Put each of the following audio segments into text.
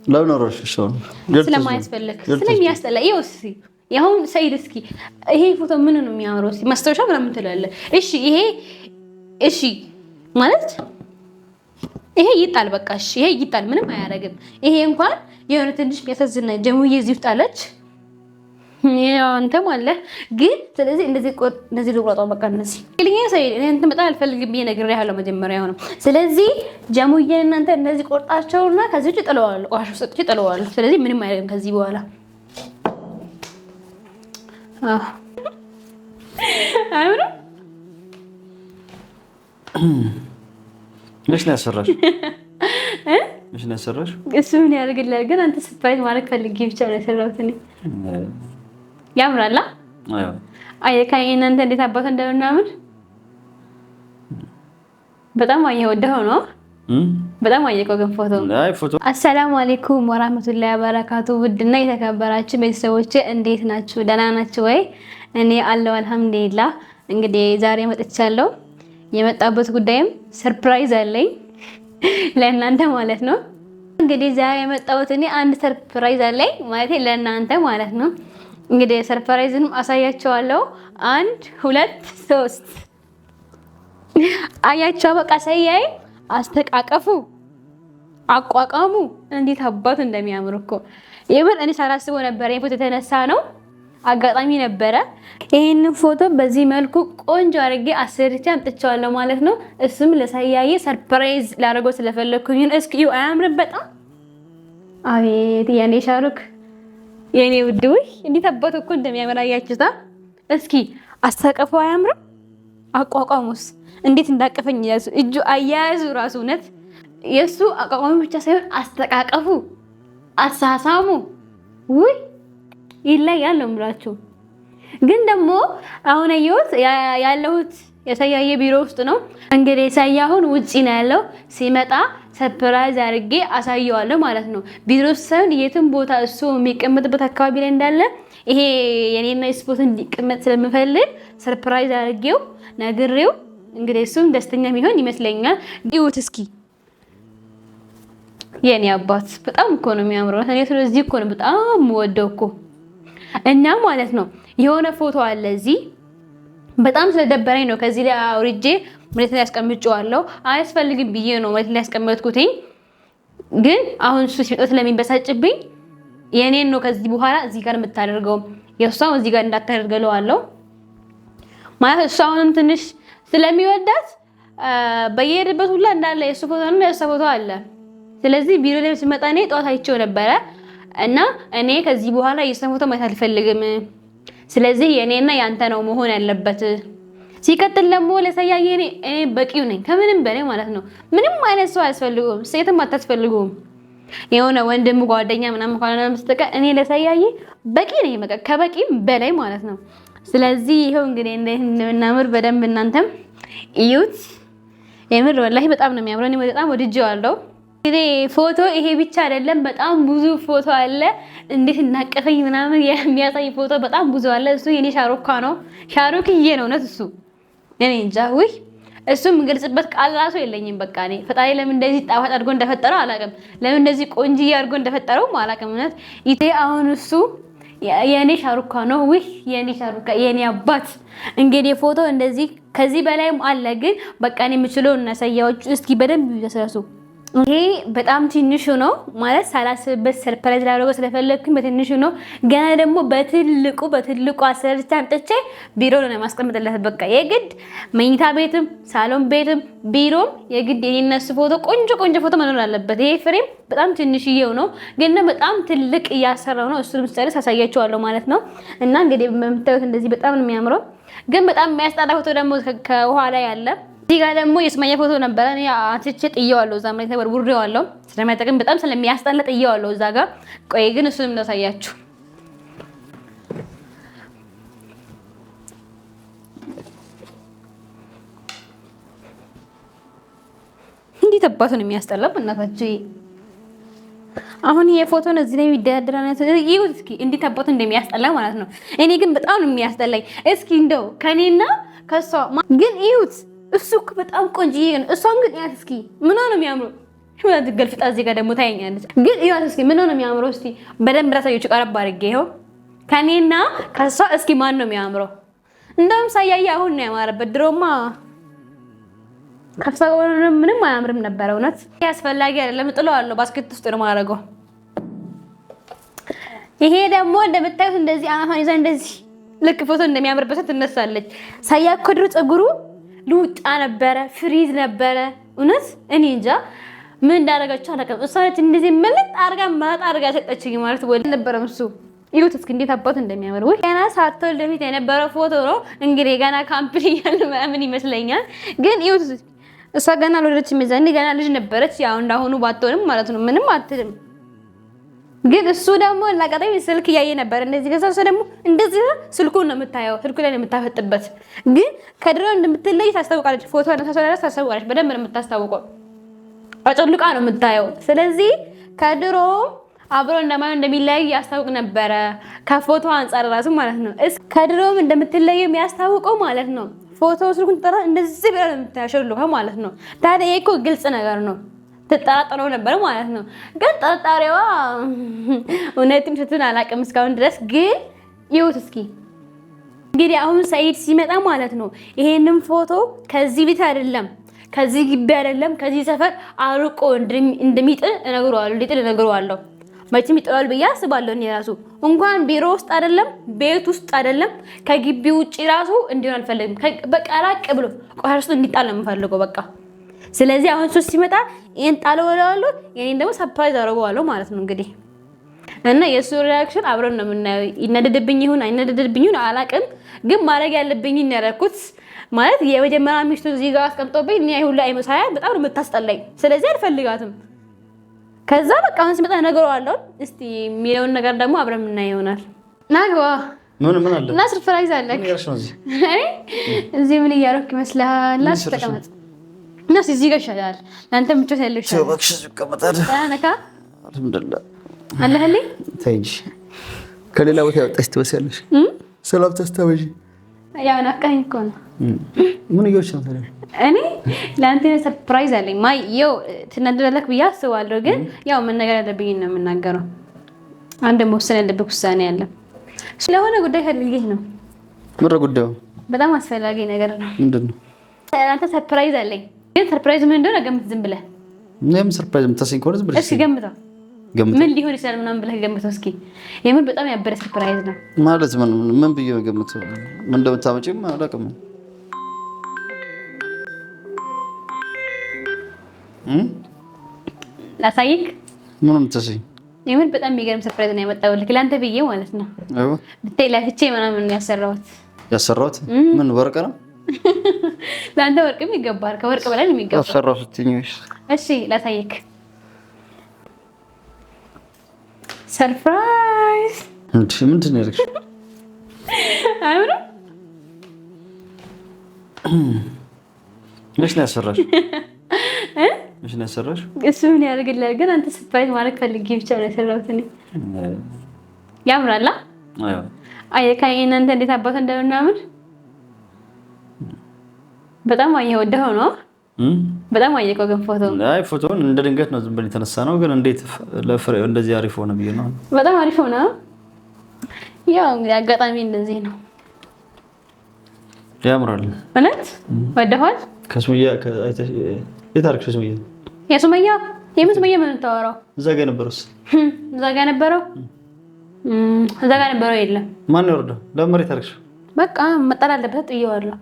ለምን አወራሽ? ስለማያስፈልግ ስለሚያስጠላ ይወስሲ ያሁን ሰይድ እስኪ ይሄ ፎቶ ምን ነው የሚያምረው? እስኪ ማስታወሻ ምናምን ትላለህ። እሺ ይሄ እሺ ማለት ይሄ ይጣል በቃ እሺ ይሄ ይጣል ምንም አያደርግም። ይሄ እንኳን የሆነ ትንሽ የሚያሳዝን ጀሙዬ እዚህ ውስጥ አለች ያው አንተም አለ ግን ስለዚህ እንደዚህ ልቆርጠው በቃ እነዚህ ልኛ ሰይድ እኔ እንትን በጣም አልፈልግም ብዬ ነግሬሃለሁ መጀመሪያ ነው። ስለዚህ ጀሙዬን እናንተ እንደዚህ ቆርጣቸውና ከዚህ ውጭ ጥለዋለሁ ቆሻሻ ውስጥ ጥለዋለሁ። ስለዚህ ምንም አይደለም ከዚህ በኋላ አይምሮ መች ነው ያሰራሽ? መች ነው ያሰራሽ? እሱ ምን ያደርግልሃል? ግን አንተ ሰርፕራይዝ ማድረግ ፈልጌ ብቻ ነው ያሰራሁት እኔ። ያምራላ? አዎ። አየካኝ እናንተ እንዴት አባቱ እንደምናምር በጣም አየወደው ነው። በጣም አየቀው ግን ፎቶ። አሰላሙ አለይኩም ወራህመቱላሂ ወበረካቱ። ውድና የተከበራችሁ ቤተሰቦቼ እንዴት ናችሁ? ደህና ናችሁ ወይ? እኔ አለሁ አልሐምዱሊላህ። እንግዲህ ዛሬ መጥቻለሁ። የመጣበት ጉዳይም ሰርፕራይዝ አለኝ ለእናንተ ማለት ነው። እንግዲህ ዛሬ የመጣሁት እኔ አንድ ሰርፕራይዝ አለኝ ማለት ለእናንተ ማለት ነው። እንግዲህ ሰርፕራይዝንም አሳያቸዋለሁ። 1 2 3 አያቸው በቃ ሳያይ አስተቃቀፉ አቋቋሙ እንዴት አባቱ እንደሚያምር እኮ የምር እኔ ሳላስበው ነበር። ይሄ ፎቶ የተነሳ ነው አጋጣሚ ነበረ። ይሄንን ፎቶ በዚህ መልኩ ቆንጆ አድርጌ አሰርቼ አምጥቼዋለሁ ማለት ነው። እሱም ለሳያዬ ሰርፕራይዝ ላደርገው ስለፈለኩኝ እስኪ አያምርም? በጣም አቤት የኔ ሻሩክ የኔ ውድ ወይ እንዴት አባቱ እኮ እንደሚያምር አያችሁታ? እስኪ አስተቃቀፉ አያምርም? አቋቋሙስ እንዴት እንዳቀፈኝ ያዙ እጁ አያያዙ ራሱ እውነት የሱ አቋቋሙ ብቻ ሳይሆን አስተቃቀፉ አሳሳሙ ውይ ይለያል ነው የምላችሁ። ግን ደግሞ አሁን ያለሁት የሳያዬ ቢሮ ውስጥ ነው። እንግዲህ ሳያ አሁን ውጪ ነው ያለው። ሲመጣ ሰርፕራይዝ አድርጌ አሳየዋለሁ ማለት ነው። ቢሮ ውስጥ ሳይሆን የትም ቦታ እሱ የሚቀመጥበት አካባቢ ላይ እንዳለ ይሄ የኔና ስፖርት እንዲቀመጥ ስለምፈልግ ሰርፕራይዝ አድርጌው ነግሬው እንግዲህ እሱም ደስተኛ የሚሆን ይመስለኛል። ዲውት እስኪ የኔ አባት በጣም እኮ ነው የሚያምረው። እኔ ስለዚህ እኮ ነው በጣም ወደው እኮ እና ማለት ነው። የሆነ ፎቶ አለ እዚህ በጣም ስለደበረኝ ነው ከዚህ ላይ አውርጄ መሬት ላይ ያስቀምጬዋለሁ። አያስፈልግም ብዬ ነው መሬት ላይ ያስቀመጥኩት። ግን አሁን እሱ ሲመጣ ስለሚበሳጭብኝ የኔን ነው ከዚህ በኋላ እዚህ ጋር የምታደርገው የሷው እዚህ ጋር እንዳታደርገለው አለው ማለት እሱ አሁንም ትንሽ ስለሚወዳት በየሄደበት ሁላ እንዳለ የሱ ፎቶ እና የሷ ፎቶ አለ። ስለዚህ ቢሮ ላይ ሲመጣ እኔ ጧት አይቼው ነበረ እና እኔ ከዚህ በኋላ የሷ ፎቶ ማየት አልፈልግም። ስለዚህ የኔና ያንተ ነው መሆን ያለበት። ሲቀጥል ደግሞ ለሳያዬ እኔ በቂው ነኝ ከምንም በላይ ማለት ነው። ምንም አይነት ሰው አያስፈልጉም፣ ሴትም አታስፈልጉም። የሆነ ወንድም ጓደኛ ምናምን ካለ መስጠቀ እኔ ለሳያዬ በቂ ነኝ፣ በቃ ከበቂም በላይ ማለት ነው። ስለዚህ ይሄው እንግዲህ እንደምናምር በደንብ እናንተም እዩት። የምር ወላሂ በጣም ነው የሚያምረው። እኔ በጣም ወድጄዋለሁ። እንግዲህ ፎቶ ይሄ ብቻ አይደለም፣ በጣም ብዙ ፎቶ አለ። እንዴት እናቀፈኝ ምናምን የሚያሳይ ፎቶ በጣም ብዙ አለ። እሱ የኔ ሻሩካ ነው፣ ሻሩክዬ ነው እውነት እሱ። እኔ እንጃ ወይ እሱም የምገልጽበት ቃል ራሱ የለኝም። በቃ እኔ ፈጣሪ ለምን እንደዚህ ጣፋጭ አድርጎ እንደፈጠረው አላውቅም። ለምን እንደዚህ ቆንጆዬ አድርጎ እንደፈጠረው አላውቅም። እውነት ይሄ አሁን እሱ የኔ ሻሩካ ነው። ወይ የኔ ሻሩካ የኔ አባት። እንግዲህ ፎቶ እንደዚህ ከዚህ በላይም አለ። ግን በቃ እኔ የምችለው እናሳያዎቹ እስኪ በደንብ ይደሰሱ። ይሄ በጣም ትንሹ ነው ማለት ሳላስብበት ሰርፕራይዝ ላደርገው ስለፈለኩኝ በትንሹ ነው። ገና ደግሞ በትልቁ አሰርቼ አምጥቼ ቢሮ ነው ማስቀምጥለት። በቃ የግድ መኝታ ቤትም ሳሎን ቤትም ቢሮም የግድ የነሱ ፎቶ ቆንጆ ፎቶ መኖር አለበት። ይሄ ፍሬም በጣም ትንሽዬው ነው ግን በጣም ትልቅ እያሰራው ነው። እሱንም ጨርስ አሳያቸዋለሁ ማለት ነው። እና እንግዲህ በምታዩት እንደዚህ በጣም ነው የሚያምረው። ግን በጣም የሚያስጠላ ፎቶ ደግሞ ከኋላ ያለ እዚህ ጋር ደግሞ የሱመያ ፎቶ ነበረ። እኔ አትቼ ጥዬዋለሁ። እዛ ማለት ወርውሬዋለሁ ስለማይጠቅም በጣም ስለሚያስጠላ ጥዬዋለሁ እዛ ጋር። ቆይ ግን እሱንም እንዳሳያችሁ። እንዴት አባቱ ነው የሚያስጠላው እናታችሁ። አሁን ይሄ ፎቶ ነው እዚህ ላይ የሚደረደረና ይሁት እስኪ እንዴት አባቱ እንደሚያስጠላ ማለት ነው። እኔ ግን በጣም ነው የሚያስጠላኝ። እስኪ እንደው ከኔና ከሷ ግን ይሁት እሱ እኮ በጣም ቆንጆዬ ነው። እሷም ግን ያት እስኪ ምን ነው የሚያምሩ ማለት ገልፍጣ እዚህ ጋር ደግሞ ታየኛለች። ግን ይኸው እስኪ ምን ነው የሚያምረው? እስቲ በደንብ ራሳችሁ ቀረብ አድርጌ ይኸው ከኔና ከሷ እስኪ ማን ነው የሚያምረው? እንደውም ሳያያ አሁን ነው ያማረበት። ድሮማ ከሷ ምንም አያምርም ነበር። እውነት ያስፈልጋል አይደለም ጥለዋለሁ፣ ባስኬት ውስጥ ነው ማረገው። ይሄ ደግሞ እንደምታዩት እንደዚህ አናቷን ይዛ እንደዚህ ልክ ፎቶ እንደሚያምርበት ትነሳለች። ሳያ እኮ ድሮ ፀጉሩ ሉጣ ነበረ፣ ፍሪዝ ነበረ። እውነት እኔ እንጃ ምን እንዳደረገችው አላውቅም። እሷ እንደዚህ መልጥ አርጋ ሰጠችኝ ማለት ወይ ነበረ እሱ። ይሁት እስኪ እንዴት አባቱ እንደሚያምር ወይ ገና ሳትወልድ በፊት የነበረው ፎቶ ነው እንግዲህ። ገና ካምፕል እያለ ምን ይመስለኛል። ግን ይሁት እሷ ገና አልወለደችም፣ የዛኔ ገና ልጅ ነበረች። ያው እንዳሁኑ ባትሆንም ማለት ነው ምንም አትልም። ግን እሱ ደግሞ ለቀጣይ ስልክ እያየ ነበር እንደዚህ። ከዛ ደግሞ እንደዚህ ስልኩን ነው የምታየው፣ ስልኩ ላይ ነው የምታፈጥበት። ግን ከድሮ እንደምትለይ ታስታውቃለች። ፎቶ ተሰራራ ታስታውቃለች። በደንብ ነው የምታስታውቀው። አጨልቃ ነው የምታየው። ስለዚህ ከድሮ አብሮ እንደሚለያይ ያስታውቅ ነበረ፣ ከፎቶ አንፃር ራሱ ማለት ነው። ከድሮም እንደምትለይ የሚያስታውቀው ማለት ነው። ፎቶ ስልኩን ተራ እንደዚህ ብላ ነው የምታሸልቀው ማለት ነው። ታዲያ ይሄ እኮ ግልጽ ነገር ነው። ትጠራጠረው ነበር ማለት ነው። ግን ጠርጣሪዋ እውነትም ስትሆን አላውቅም እስካሁን ድረስ። ግን ይሁት እስኪ እንግዲህ አሁን ሰኢድ ሲመጣ ማለት ነው ይሄንን ፎቶ ከዚህ ቤት አይደለም ከዚህ ግቢ አይደለም ከዚህ ሰፈር አርቆ እንደሚጥል እነግረዋለሁ። መቼም ይጥላል ብዬ አስባለሁ። እኔ ራሱ እንኳን ቢሮ ውስጥ አይደለም ቤት ውስጥ አይደለም ከግቢ ውጪ ራሱ እንዲሆን አልፈልግም። በቃ ራቅ ብሎ ቆሻሻ ውስጥ እንዲጣል ነው የምፈልገው በቃ። ስለዚህ አሁን ሶስት ሲመጣ ይሄን ጣለው ወላለው የኔን ደግሞ ሰርፕራይዝ አደርገዋለሁ ማለት ነው እንግዲህ። እና የሱ ሪአክሽን አብረን ነው የምናየው። ይነደድብኝ ይሁን አይነደድብኝ ይሁን አላውቅም፣ ግን ማድረግ ያለብኝ ያደረኩት ማለት የመጀመሪያ ሚስቱ እዚህ ጋር አስቀምጦብኝ እኔ ሁሉ አይመሳያ በጣም ነው የምታስጠላኝ። ስለዚህ አልፈልጋትም። ከዛ በቃ አሁን ሲመጣ እነግረዋለሁ። እስቲ የሚለውን ነገር ደግሞ አብረን የምናየው ይሆናል። ናግባ ምን አለ እና ሰርፕራይዝ አለክ እዚህ ምን እያደረክ ይመስልሃል? ላስ ተቀመጥ እና እዚህ ጋር ይሻላል። አንተ ምቾት ያለው ይሻላል። እባክሽ ተቀመጣለህ። ታነካ አልሐምዱሊላህ አለህልኝ ታይጂ ከሌላ ቦታ ያወጣሽ ትወስያለሽ። ሰላም ተስተበጂ ያው ናካኝ እኮ ነው። ምን ይገርሽ ነው ታዲያ? እኔ ለአንተ ሰርፕራይዝ አለኝ። ማየው ትናደዳለክ ብዬ አስባለሁ፣ ግን ያው ምን ነገር ያለብኝ ነው የምናገረው። አንድ መወሰን ያለብህ ውሳኔ አለ። ስለሆነ ጉዳይ ፈልጌህ ነው። ምን ጉዳዩ? በጣም አስፈላጊ ነገር ነው። ምንድነው? አንተ ሰርፕራይዝ አለኝ። ግን ሰርፕራይዝ ምን እንደሆነ ገምት ዝም ብለህ። ምንም ሰርፕራይዝ የምታሰኝ ከሆነ ዝም ብለህ እስኪ ገምተው። ምን ሊሆን ይችላል ምናምን ብለህ ገምተው እስኪ። የምን በጣም ያበረ ሰርፕራይዝ ነው ማለት ምን ብዬ ገምተው? ምን እንደምታመጪም አላውቅም። ላሳይክ። ምንም ተሰኝ የምን በጣም የሚገርም ሰርፕራይዝ ነው ያመጣሁልህ ለአንተ ብዬ ማለት ነው። አዎ ብታይ ለፍቼ ምናምን ያሰራሁት ምን ወርቅ ነው? ለአንተ ወርቅም ይገባል። ከወርቅ በላይ ነው የሚገባው። ያሰራሁት ትንሽ። እሺ ላሳይክ። ሰርፕራይዝ ምንድን ነው ያደረግሽው? አይምሮ መች ነው ያሰራሽው? መች ነው ያሰራሽው? እሱ ምን ያደርግልሃል? ግን አንተ ሰርፕራይዝ ማለት ፈልጌ ብቻ ነው ያሰራሁት እኔ። ያምራል። አዎ አየካኝ እናንተ እንዴት አባቱ እንደምናምር በጣም አየወደው ነው። በጣም አየቀው። ግን ፎቶውን እንደ ድንገት ነው ዝም ብለን የተነሳ ነው። ግን እንዴት ለፍሬው እንደዚህ አሪፍ ሆነ ብዬ ነው። በጣም አሪፍ ሆነ። ያው እንግዲህ አጋጣሚ እንደዚህ ነው። ያምራል። እውነት ወደኋል። ከሱመያ የታርክሽ ሱመያ የሱመያ ምን ታወራው? እዛ ጋር ነበረውስ? እዛ ጋር ነበረው የለም። ማን ይወርደው? ለመሬት ታርክሽ። በቃ መጣል አለበት ጥዬዋለሁ።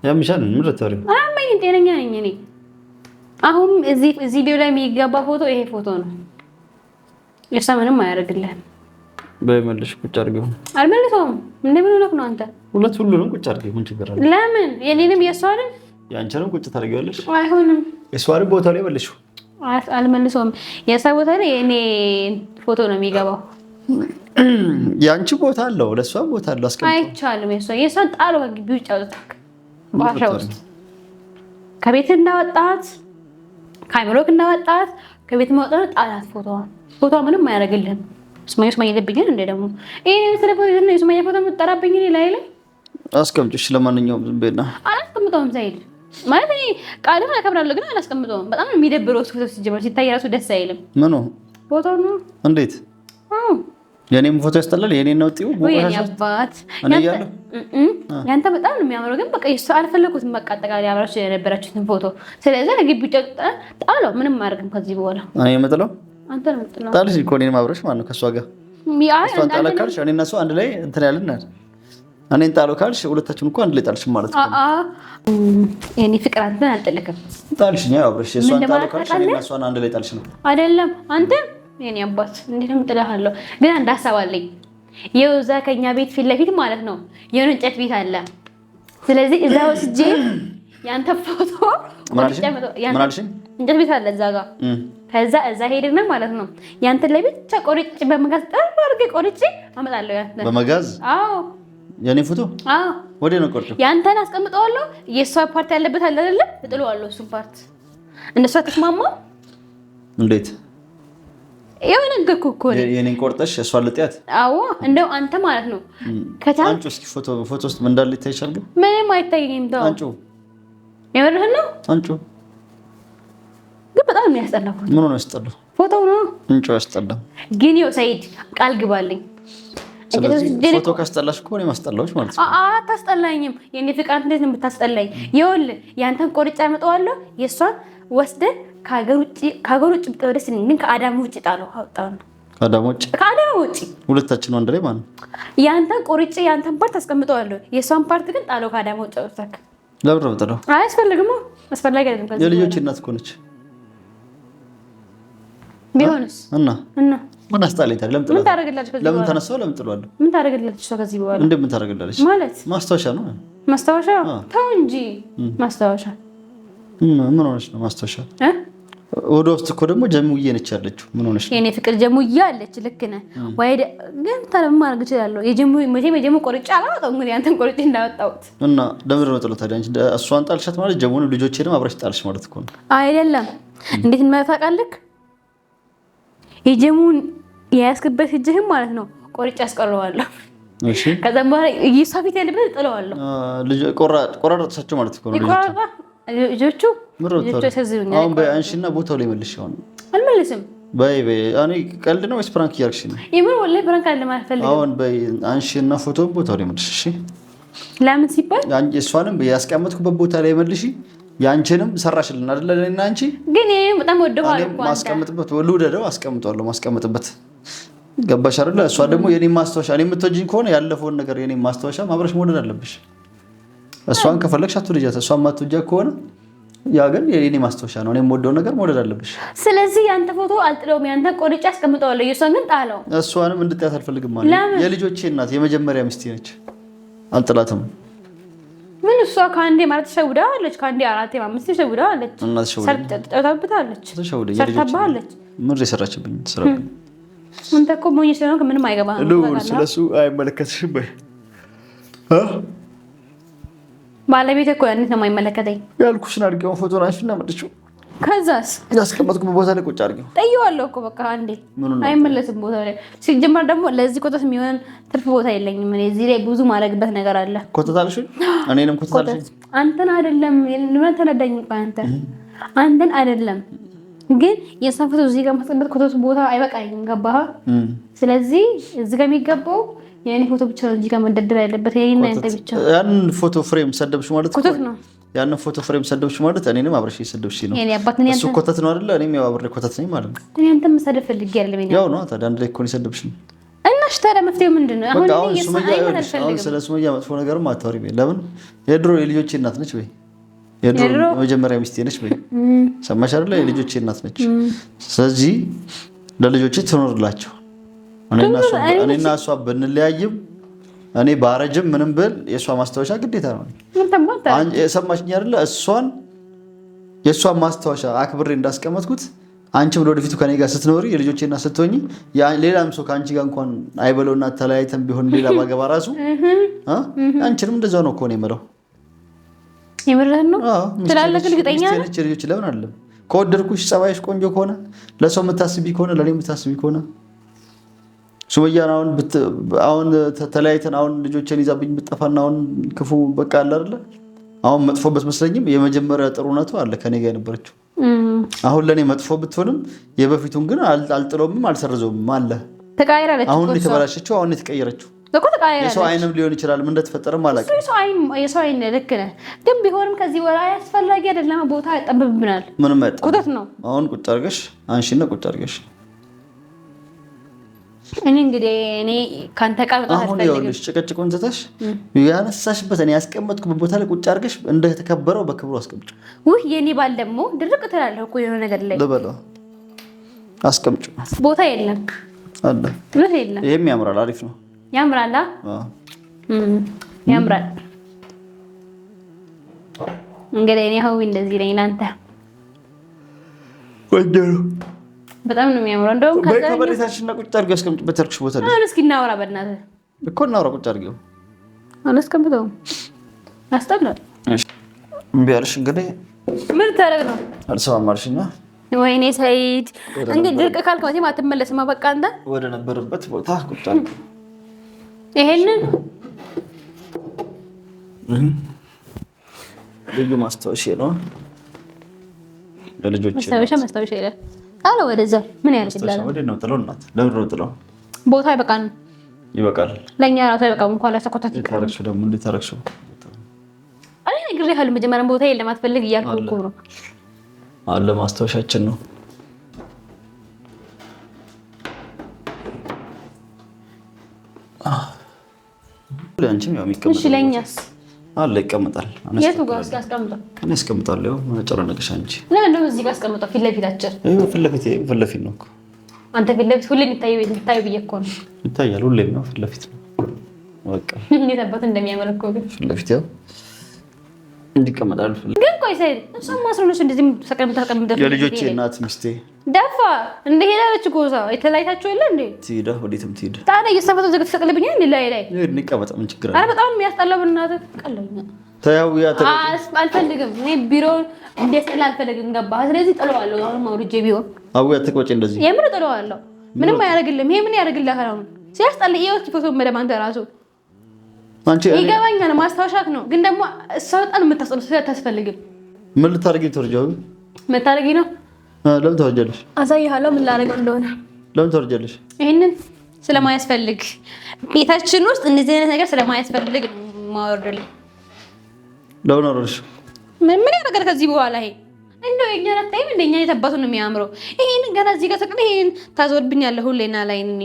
ያምሻል ምን ረታሪ? አማኝ ጤነኛ ነኝ እኔ። አሁን እዚህ ቪዲዮ ላይ የሚገባ ፎቶ ይሄ ፎቶ ነው። የሳ ምንም አያደርግልህም። በመልሽ ቁጭ አድርገው። አልመልሰውም። እንደምን ሆነክ ነው አንተ? ሁሉንም ቁጭ አድርገው። ምን ችግር አለ? ለምን የኔንም የሷንም ያንቺንም ቁጭ ታደርጊዋለሽ? አይሆንም። የሷንም ቦታ ላይ መልሽው። አልመልሰውም። የሳ ቦታ ላይ የኔ ፎቶ ነው የሚገባው። ያንቺ ቦታ አለው፣ ለሷም ቦታ አለው። አስቀምጠው። አይቻልም። የሷን ጣሎ ከግቢው ውጭ አውጥተክ ባሻ ውስጥ ከቤት እንዳወጣት ካሜራክ እንዳወጣት ከቤት ማውጣት ጣላት። ፎቶ ምንም አያደርግልህም። ሱመያ ይደብኛል እንደ ደግሞ ይሄ ስለፎቶ ነው። ሱመያ ፎቶ የምትጠራብኝ እኔ ላይ አስቀምጪሽ። ለማንኛውም ዝም በይና አላስቀምጠውም። ዘይድ ማለት እኔ ቃልን አከብራለሁ ግን አላስቀምጠውም። በጣም የሚደብረው ፎቶ ሲጀምር ሲታይ ራሱ ደስ አይልም። ምኑ ፎቶ ነው? እንዴት የኔም ፎቶ ያስጠላል። የኔን ነው ጥዩ ወይ አባት ያንተ በጣም ነው የሚያምረው። ግን በቃ እሱ አልፈለኩትም። በቃ አጠቃላይ አብራችሁ የነበራችሁትን ፎቶ ስለዚህ ለግቢ ጣለው። ምንም ማድረግም ከዚህ በኋላ እኔ የምጥለው አንተ ነው የምጥለው። ጣልሽ እኮ እኔን ማብረሽ ማለት ነው ከሷ ጋር እሷን ጣላ ካልሽ እኔ እና እሷ አንድ ላይ እንትን ያልናል። እኔን ጣለው ካልሽ ሁለታችን እኮ አንድ ላይ ጣልሽ ማለት ነው። የኔ ፍቅር አንተን አልጠለከም። ጣልሽ ነው አብረሽ እሷን ጣለው ካልሽ እኔ እና እሷን አንድ ላይ ጣልሽ ነው አይደለም? አንተ የኔ አባት እንዴት ነው የምጥልሃለሁ? ግን አንድ ሀሳብ አለኝ። ይኸው እዛ ከኛ ቤት ፊት ለፊት ማለት ነው የሆነ እንጨት ቤት አለ። ስለዚህ እዛ ወስጄ ያንተ ፎቶ እንጨት ቤት አለ እዛ ጋር ከዛ እዛ ሄድና ማለት ነው ያንተ ላይ ብቻ ቆርጬ በመጋዝ ጠርብ አድርጌ ቆርጬ አመጣለሁ። ያንተ በመጋዝ? አዎ። የኔ ፎቶ? አዎ። ወዴ ነው ቆርጬ? ያንተን አስቀምጠዋለሁ። የሷ ፓርት ያለበት አለ አይደለ? እጥለዋለሁ እሱን ፓርት። እነሱ ተስማማ? እንዴት? ይኸው ነገርኩህ እኮ የኔን ቆርጠሽ እሷን ልጥያት? አዎ። እንደው አንተ ማለት ነው አንቺ እስኪ ፎቶ ውስጥ ምን እንዳለ ይታይሻል? ግን ምንም አይታየኝም። ተው አንቺ የምርህን ነው? አንቺ ግን በጣም የሚያስጠላው ፎቶ። ምን ነው ያስጠላው? ፎቶው ነው እንጭ ያስጠላው። ግን ይኸው ሰይድ ቃል ግባልኝ። ስለዚህ ፎቶ ካስጠላሽ እኮ እኔ ማስጠላዎች ማለት ነው። አታስጠላኝም። የኔ ፍቅር እንዴት ነው የምታስጠላኝ? ይኸውልህ ያንተን ቆርጬ አመጣዋለሁ። የእሷን ወስደን ከሀገር ውጭ ብትለው ደስ ይለኛል። ግን ከአዳም ውጭ ጣለው። አውጣው ነው ከአዳም ውጭ ሁለታችን አንድ ላይ ማለት ነው። ያንተን ቆርጬ ያንተን ፓርት አስቀምጠዋለሁ። የእሷን ፓርት ግን ጣለው ከአዳም ውጭ። አውጣክ ለምን ነው ጥለው? አያስፈልግም። አስፈላጊ አይደለም። የልጆች እናት እኮ ነች። ቢሆንስ እና ምን አስጣለኝ ታዲያ? ምን ታደርግላለች? ለምን ተነሳው? ለምን ጥሏል? ምን ታደርግላለች? እሷ ከዚህ በኋላ እንደምን ታደርግላለች ማለት ማስታወሻ ነው። ማስታወሻ ተው እንጂ ማስታወሻ ምን ሆነሽ ነው? ማስታወሻ ወደ ውስጥ እኮ ደግሞ ጀሙዬ ነች ያለችው። ምን ሆነሽ ነው? የኔ ፍቅር ጀሙዬ አለች። ልክ ነህ ወይ? ግን ታለም ማድረግ እችላለሁ። የጀሙ ቆርጬ አላወጣሁም። እንግዲህ አንተን ቆርጬ እንዳወጣሁት እና ለምን ነው ጥሎ ታዲያ? አንቺ እሷን ጣልሻት ማለት ጀሙን ልጆቼንም አብረሽ ጣልሽ ማለት እኮ ነው። አይደለም። እንዴት እንደማታውቃለህ? የጀሙን የያዝክበት እጅህም ማለት ነው ቆርጬ አስቀረዋለሁ። እሺ። ከዛም በኋላ እየሷ ፊት ያለበት ጥለዋለሁ። ቆራረጥሻቸው ማለት እኮ ነው ልጆቹ ያሳዝኑኛል። አሁን በአንሺና ቦታው ላይ መልሽ። አሁን አልመልስም። በይ እኔ ቀልድ ነው ወይስ ፕራንክ እያደረግሽ ነው? የምር ወላሂ ፕራንክ አለ ማለት ፈልግ። አሁን በይ አንሺና ፎቶውን ቦታው ላይ መልሽ። እሺ። ለምን ሲባል እሷንም ያስቀመጥኩበት ቦታ ላይ መልሽ። ያንቺንም ሰራሽልን አይደለ? ለኔና አንቺ ግን ይሄ በጣም ወደዋለሁ እኮ ማስቀመጥበት ልውደደው አስቀምጣለሁ። ማስቀመጥበት ገባሽ አይደለ? እሷ ደግሞ የኔ ማስታወሻ እኔ የምትወጂኝ ከሆነ ያለፈውን ነገር የኔ ማስታወሻ ማብረሽ መውደድ አለብሽ። እሷን ከፈለግሽ አትወጂያት። እሷን ማትወጂያት ከሆነ ያ ግን የኔ ማስታወሻ ነው። እኔ የምወደው ነገር መውደድ አለብሽ። ስለዚህ ያንተ ፎቶ አልጥለውም። ያንተ ቆርጬ አስቀምጠዋለሁ። የእሷን ግን ጣለው። እሷንም እንድትያት አልፈልግም ማለት የልጆቼ እናት የመጀመሪያ ሚስቴ ነች። አልጥላትም። ምን እሷ ከአንዴ ማለት ተሸውዳለች። ከአንዴ አራቴ አምስቴ ተሸውዳለች። ሰርታብታለች። ሰርታብታለች። ምን የሰራችብኝ ስራ? አንተ እኮ ሞኝ ስለሆንክ ምንም አይገባህም። ስለሱ አይመለከትሽም። ባለቤት እኮ እንዴት ነው የማይመለከተኝ? ያልኩሽን አድርጌውን ፎቶ ናሽና መጥቼው ከዛስ ያስቀመጥኩበት ቦታ ላይ ቁጭ አድርጌው ጠይዋለሁ እኮ በቃ አንዴ አይመለስም ቦታ ላይ። ሲጀመር ደግሞ ለዚህ ኮተት የሚሆን ትርፍ ቦታ የለኝም። እኔ እዚህ ላይ ብዙ ማድረግበት ነገር አለ። ኮተት አልሽ? እኔንም ኮተት አልሽ? አንተን አይደለም ለምን ተነዳኝ? አንተን አይደለም ግን የእሷን ፎቶ እዚህ ጋር ማስቀመጥ ኮተቱ ቦታ አይበቃኝም። ገባህ? ስለዚህ እዚህ ጋር የሚገባው የኔ ፎቶ ብቻ ነው። እዚህ ጋር መደደር ያለበት የኔና ያንተ ብቻ። ያንን ፎቶ ፍሬም ሰደብሽ ማለት ኮተት ነው። ያንን ፎቶ ፍሬም ሰደብሽ ማለት እኔንም አብረሽ ሰደብሽ ነው። የኔ አባት ነኝ። እሱ ኮተት ነው አይደለ? እኔም ያው አብሬ ኮተት ነኝ ማለት ነው። እኔ አንተም ሰደብ ፈልጌ አይደለም። ያው ነው ታዲያ አንድ ላይ እኮ ነው ሰደብሽ ነው። እና እሺ ታዲያ መፍትሄው ምንድነው? አሁን ስለ ሱመያ መጥፎ ነገርም አታወሪም። ለምን? የድሮ የልጆቼ እናት ነች ወይ የድሮ መጀመሪያ ሚስቴ ነች ወይ? ሰማሽ አይደለ? የልጆቼ እናት ነች። ስለዚህ ለልጆቼ ትኖርላቸው። እኔና እሷ ብንለያይም እኔ ባረጅም ምንም ብል የእሷ ማስታወሻ ግዴታ ነው። ሰማሽኝ አይደለ? እሷን የእሷን ማስታወሻ አክብሬ እንዳስቀመጥኩት አንቺም ወደፊቱ ከኔ ጋር ስትኖሪ የልጆቼ እናት ስትሆኚ ሌላም ሰው ከአንቺ ጋር እንኳን አይበለውና ተለያይተን ቢሆን ሌላ ባገባ ራሱ አንቺንም እንደዛው ነው እኮ ነው የምለው። የምርህን ነው ትላለህ? እርግጠኛ ነች ልጆች ለምን አለ ከወደድኩሽ ጸባይሽ ቆንጆ ከሆነ ለሰው የምታስቢ ከሆነ ለኔ የምታስቢ ከሆነ ሱመያን አሁን ተለያይተን አሁን ልጆችን ይዛብኝ ብጠፋና አሁን ክፉ በቃ አለ አይደለ? አሁን መጥፎ በትመስለኝም የመጀመሪያ ጥሩነቱ አለ ከኔ ጋር የነበረችው። አሁን ለኔ መጥፎ ብትሆንም የበፊቱን ግን አልጥለውም አልሰርዘውም አለ። ተቃይራለች። አሁን የተበላሸችው አሁን የተቀየረችው የሰው አይንም ሊሆን ይችላል። ምን እንደተፈጠረም አላውቅም። የሰው አይን ልክ ነህ፣ ግን ቢሆንም ከዚህ በላይ አስፈላጊ አይደለም። ቦታ ያጠብብናል። ምንም አይጠብም። ቁጠት ነው። አሁን ቁጭ አድርገሽ አንሺና ቁጭ አድርገሽ እኔ እንግዲህ ካንተ ቃል በጣም አሁን ይኸውልሽ ጭቅጭቁን ትተሽ ያነሳሽበት እኔ ያስቀመጥኩበት ቦታ ላይ ቁጭ አድርገሽ እንደተከበረው በክብሩ አስቀምጪ። ውይ የኔ ባል ደግሞ ድርቅ ትላለህ እኮ የሆነ ነገር ላይ ልበለው አስቀምጪ። ቦታ የለም አለ ነው የለም። ይሄም ያምራል፣ አሪፍ ነው። ያምራል። ያምራል። እንግዲህ እኔ ሀዊ እንደዚህ ነኝ ላንተ ወደሩ በጣም ነው የሚያምረው። እንደውም ከበሬታችንና ቁጭ አድርገው ያስቀምጥበት ያልኩሽ ቦታ ላይ አሁን እስኪ እናውራ በእናትህ እኮ እናውራ። ቁጭ አድርገው አላስቀምጠውም። አስጠላል። እሺ እምቢ አልሽ። እንግዲህ ምን ታደርግ ነው? አልሰማም አልሽኛ። ወይኔ ሰይድ እንግዲህ ድርቅ ካልክ መቼም አትመለስም። በቃ አንተ ወደ ነበረበት ቦታ ቁጭ አድርገው ይሄንን ልዩ ማስታወሻ ነው ለልጆች። ማስታወሻ ይላል አለ ወደዛ ምን ያደርግልሃል? ወዴት ነው ጥለው? እናት ለምን ነው ጥለው? ቦታ ይበቃል። ይበቃል ለኛ ራሱ ይበቃል። እንኳን ለሰኮታት ታረክሽው ደግሞ እንዴት ታረክሽው? አይ ነግሬሃለሁ። መጀመሪያ ቦታ የለም አትፈልግ እያልኩ እኮ ነው። አለ ማስታወሻችን ነው። ለአንቺም ያው የሚቀመጥ እሺ ለኛስ አለ ይቀመጣል። የቱ ጋር አስቀምጠው? እኔ አስቀምጣለሁ። መጨረነቅሽ አንቺ ለምን ነው እዚህ ጋር አስቀምጠው? ፊት ለፊታችን ፊት ለፊት ነው እኮ አንተ ፊት ለፊት ሁሌ የሚታየው ብዬሽ እኮ ነው። ይታያል። ሁሌም ነው ፊት ለፊት ነው። በቃ እንዴት አባት እንደሚያመለክው ግን ፊት ለፊት ያው እንዲቀመጣል። ግን ቆይ ሳይድ እሷም ማስረኖች እንደዚህ ተቀምጠው የልጆቼ እናት ሚስቴ ደፋ እንደ ሄዳለች እኮ እዛ የተለያይታችሁ የለ እንዴ? ትሄዳ ወዴትም ትሄድ። ታዲያ እየሰፈተው ዘግት ተሰቅልብኛል እንዴ? ላይ እንቀመጥ። ምን ችግር አለ? ኧረ በጣም የሚያስጠላው በእናትህ ቀለኛ ታያውያ አልፈልግም። እኔ ቢሮ እንዲያስጠላ አልፈልግም። ገባህ? ስለዚህ ጥለዋለሁ። አሁን ማውርጄ ቢሆን አውያ ተቆጭ እንደዚህ የምር ጥለዋለሁ። ምንም አያደርግልም። ይሄ ምን ያደርግልሃል? አሁን ሲያስጠላ ይወስድ ፎቶ መደም አንተ ራሱ አንቺ ይገባኛል። ማስታወሻት ነው ግን ደግሞ እሷ በጣም የምታስጠላው ስለታስፈልግም ምን ልታረጊ ተወርጃው? ምን ታረጊ ነው? ለምን ተወርጃለሽ? አሳይሃለሁ ምን ላደርገው እንደሆነ። ለምን ተወርጃለሽ? ይሄንን ስለማያስፈልግ ቤታችን ውስጥ እንደዚህ አይነት ነገር ስለማያስፈልግ ማወርደልኝ። ለምን አወረድሽ? ምን ያደርጋል ከዚህ በኋላ? ይሄ እንደው የኛ ነጣይ እንደኛ የተባቱ ነው የሚያምረው። ይሄን ገና እዚህ ጋር ተቀለ ይሄን ታዞርብኛለህ ሁሌና ላይ እኔ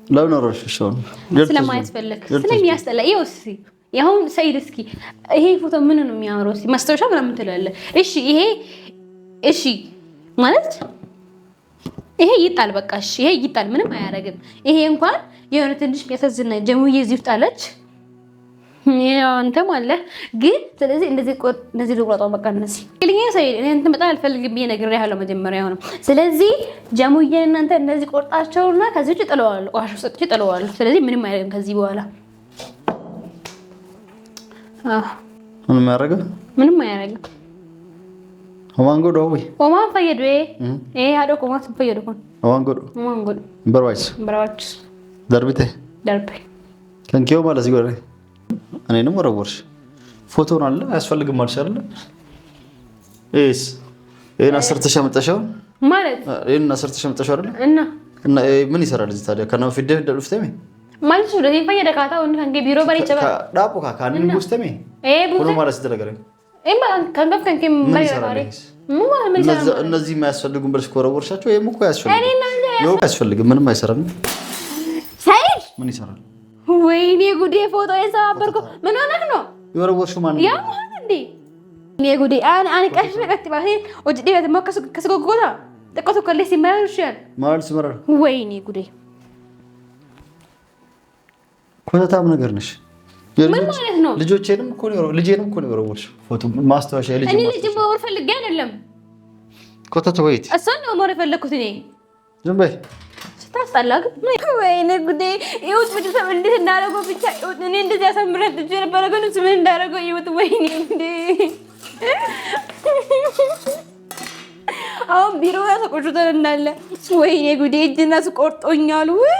ለምን አወረድሽ? ስለማያስፈልግ ስለሚያስጠላ ይወስ ያሁን ሰይድ እስኪ ይሄ ፎቶ ምን ነው የሚያምረው? እስኪ ማስታወሻ ምናምን ትላለህ። እሺ ማለት ይሄ ይጣል በቃ እሺ፣ ይሄ ይጣል ምንም አያደርግም። ይሄ እንኳን የሆነ ትንሽ የሚያሳዝን ጀሙዬ እዚህ ውስጥ አለች። ያው አንተም አለ ግን ስለዚህ እንደዚህ ልቁረጣው በቃ እነዚህ ልኛ ሰይድ እኔ እንትን በጣም አልፈልግም ብዬ ነግሬሃለሁ መጀመሪያ ሆነ። ስለዚህ ጀሙዬ እናንተ እንደዚህ ቆርጣቸውና ከዚህ ውጭ ጥለዋለሁ፣ ቆሻሻ ውስጥ ጥለዋለሁ። ስለዚህ ምንም አያደርግም ከዚህ በኋላ ምንም አያደርግም። ምንም አያደርግም። ኦማንጎዶ ወይ ኦማን ፈየዶ አዶ ኮማ ፈየዶ ኮን ኦማንጎዶ በርዋይስ ደርቢቴ ደርቤ ከንኪዮ ማለት ይጎረ እኔንም ወረወርሽ። ፎቶውን አለ አያስፈልግም ማለት አይደለ? ይሄን አሰርተሽ አመጣሽው ማለት ይሄን አሰርተሽ አመጣሽው አይደለ? እና ምን ይሰራል እዚህ ታዲያ? ከነው ፊት ደፍተሜ ማለት ነው ለዚህ ፈየደ ካታ ወን ከንገ ቢሮ በሪ ቸባ ዳፖ ካካን ሙስተሜ ሁሉ ማለት ተደረገረ ከንገፍ ከንከም በሪ እነዚህ የማያስፈልጉም ብለሽ ከወረወርሻቸው ይሄም እኮ አያስፈልግም። ምንም አይሰራም። ሰይድ ምን ይሰራል? ወይኔ ጉዴ! ፎቶ የሰባበርኩ ምን ሆነህ ነው የወረወርሽው? ማን ነው? ያው እንዴ እኔ ጉዴ አን ቀሽ ነቀጥ ባሄ ወጅ ዲበት መከሱ ከስጎጎታ ተቆቶ ከለስ ይማርሻል ማለት ስመራ ወይኔ ጉዴ! ኮታታም ነገር ነሽ። ምን ማለት ነው? ልጆቼንም እኮ ነው ልጄንም እኮ ነው የወረወርሽው ፎቶ ማስታወሻ ልጅ እኔ ልጅ በወር ፈልጌ አይደለም ኮታታ ወይት እሷን ነው ወር የፈለኩት እኔ ዝም በይ ስታስጠላ ግን ወይኔ ጉዴ! ይሁት ቤተሰብ እንዴት እንዳደረገው ብቻ ይሁት እኔ እንደዚህ ያሳምረት እጅ ነበረ ግን እሱ ምን እንዳደረገው ይሁት ወይኔ ጉዴ! አሁን ቢሮ ያሰቆሹታል እንዳለ ወይኔ ጉዴ! እጅና ስቆርጦኛል ወይ